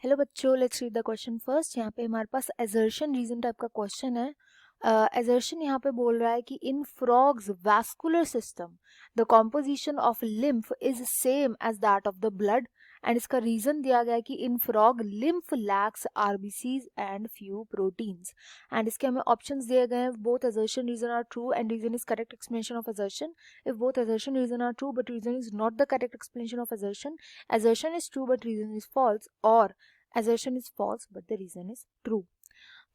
Hello बच्चों, let's read the question first. यहाँ पे हमारे पास एजर्शन रीजन टाइप का क्वेश्चन है। एजर्शन यहाँ पे बोल रहा है कि in frogs vascular system the composition of lymph is same as that of the blood, and इसका रीजन दिया गया है कि in frog lymph lacks RBCs and few proteins. And इसके हमें ऑप्शंस दिए गए हैं। Both assertion reason are true and reason is correct explanation of assertion. If both assertion reason are true but reason is not the correct explanation of assertion is true but reason is false, और assertion is false but the reason is true।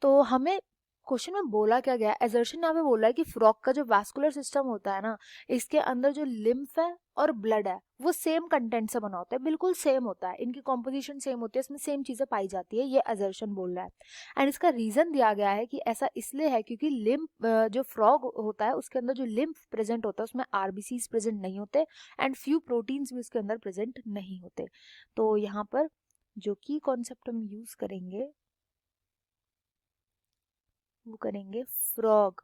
तो हमें question में बोला क्या गया, assertion यहाँ पे बोल रहा है कि फ्रॉग का जो वैस्कुलर सिस्टम होता है ना, इसके अंदर जो लिम्फ है और ब्लड है वो सेम कंटेंट से बना होता है, बिल्कुल सेम होता है, इनकी कॉम्पोजिशन सेम होती है, इसमें सेम चीजें पाई जाती है, ये एजर्शन बोल रहा है। एंड इसका रीजन दिया गया है कि ऐसा इसलिए है क्योंकि लिम्फ जो फ्रॉग होता है उसके अंदर जो लिम्फ प्रेजेंट होता है उसमें आरबीसीज प्रेजेंट नहीं होते एंड फ्यू प्रोटीन्स भी उसके अंदर प्रेजेंट नहीं होते। तो यहाँ पर जो की कॉन्सेप्ट हम यूज करेंगे वो करेंगे फ्रॉग।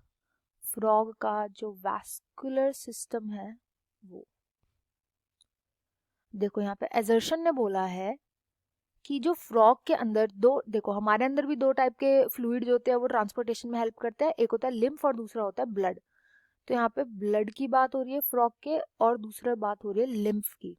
फ्रॉग का जो वैस्कुलर सिस्टम है वो, देखो यहाँ पे एजर्शन ने बोला है कि जो फ्रॉग के अंदर दो, देखो हमारे अंदर भी दो टाइप के फ्लूइड जो होते हैं वो ट्रांसपोर्टेशन में हेल्प करते हैं, एक होता है लिम्फ और दूसरा होता है ब्लड। तो यहाँ पे ब्लड की बात हो रही है फ्रॉग के, और दूसरा बात हो रही है लिम्फ की।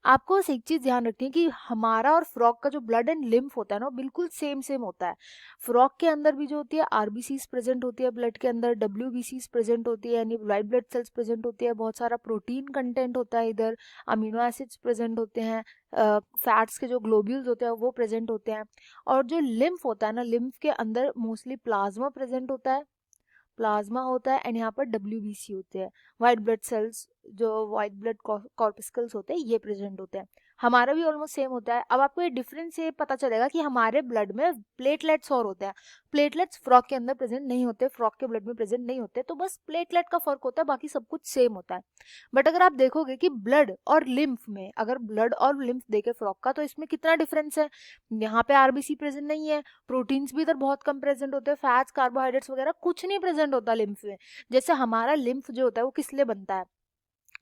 आपको बस एक चीज ध्यान रखनी है कि हमारा और फ्रॉग का जो ब्लड एंड लिम्फ होता है ना बिल्कुल सेम सेम होता है। फ्रॉग के अंदर भी जो होती है आरबीसीज प्रेजेंट होती है, ब्लड के अंदर डब्ल्यूबीसीज प्रेजेंट होती है यानी व्हाइट ब्लड सेल्स प्रेजेंट होती है, बहुत सारा प्रोटीन कंटेंट होता है, इधर अमीनो एसिड्स प्रेजेंट होते हैं, फैट्स के जो ग्लोब्यूल्स होते हैं वो प्रेजेंट होते हैं। और जो लिम्फ होता है ना, लिम्फ के अंदर मोस्टली प्लाज्मा प्रेजेंट होता है, प्लाज्मा होता है, एंड यहाँ पर डब्ल्यूबीसी होते हैं, व्हाइट ब्लड सेल्स, जो व्हाइट ब्लड कॉर्पिस्कल्स होते हैं ये प्रेजेंट होते हैं। हमारा भी ऑलमोस्ट सेम होता है। अब आपको ये डिफरेंस ये पता चलेगा कि हमारे ब्लड में प्लेटलेट्स और होते हैं, प्लेटलेट्स फ्रॉग के अंदर प्रेजेंट नहीं होते, फ्रॉग के ब्लड में प्रेजेंट नहीं होते, तो बस प्लेटलेट का फर्क होता है, बाकी सब कुछ सेम होता है। बट अगर आप देखोगे कि ब्लड और लिम्फ में, अगर ब्लड और लिम्फ देखे फ्रॉग का, तो इसमें कितना डिफरेंस है। यहाँ पे आरबीसी प्रेजेंट नहीं है, प्रोटीन्स भी इधर बहुत कम प्रेजेंट होते हैं, फैट्स कार्बोहाइड्रेट्स वगैरह कुछ नहीं प्रेजेंट होता लिम्फ में। जैसे हमारा लिम्फ जो होता है वो किस लिए बनता है,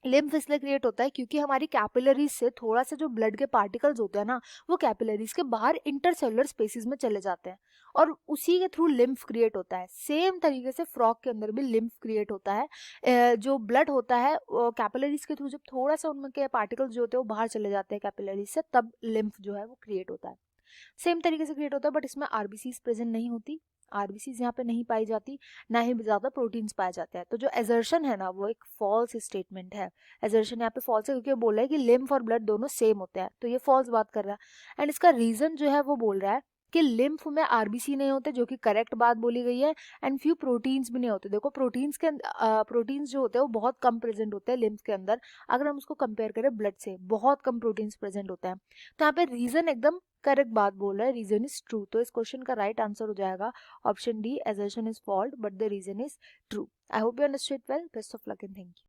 लिम्फ इसलिए क्रिएट होता है क्योंकि हमारी कैपिलरीज से थोड़ा सा जो ब्लड के पार्टिकल्स होते हैं ना वो कैपिलरीज के बाहर इंटरसेलुलर स्पेसिस में चले जाते हैं और उसी के थ्रू लिम्फ क्रिएट होता है। सेम तरीके से फ्रॉग के अंदर भी लिम्फ क्रिएट होता है। जो ब्लड होता है कैपिलरीज के थ्रू जब थोड़ा सा उनके पार्टिकल्स जो होते हैं वो बाहर चले जाते हैं कैपिलरीज से, तब लिम्फ जो है वो क्रिएट होता है। सेम तरीके से क्रिएट होता है, बट इसमें आरबीसीज प्रेजेंट नहीं होती, आरबीसीज यहाँ पे नहीं पाई जाती, ना ही ज्यादा प्रोटीन्स पाए जाते हैं। तो जो एजर्शन है ना वो एक फॉल्स स्टेटमेंट है। एजर्शन यहाँ पे फॉल्स है क्योंकि वो बोल रहा है कि लिम्फ और ब्लड दोनों सेम होते हैं, तो ये फॉल्स बात कर रहा है। एंड इसका रीजन जो है वो बोल रहा है कि लिम्फ में आरबीसी नहीं होते, जो कि करेक्ट बात बोली गई है, एंड फ्यू प्रोटीन्स भी नहीं होते। देखो प्रोटीन्स के प्रोटीन्स जो होते हैं वो बहुत कम प्रेजेंट होते हैं लिम्फ के अंदर, अगर हम उसको कंपेयर करें ब्लड से बहुत कम प्रोटीन्स प्रेजेंट होते हैं। तो यहाँ पे रीजन एकदम करेक्ट बात बोल रहा है, रीजन इज ट्रू। तो इस क्वेश्चन का राइट आंसर हो जाएगा option D, assertion is false but the reason is true. I hope you understood well. Best of luck and thank you.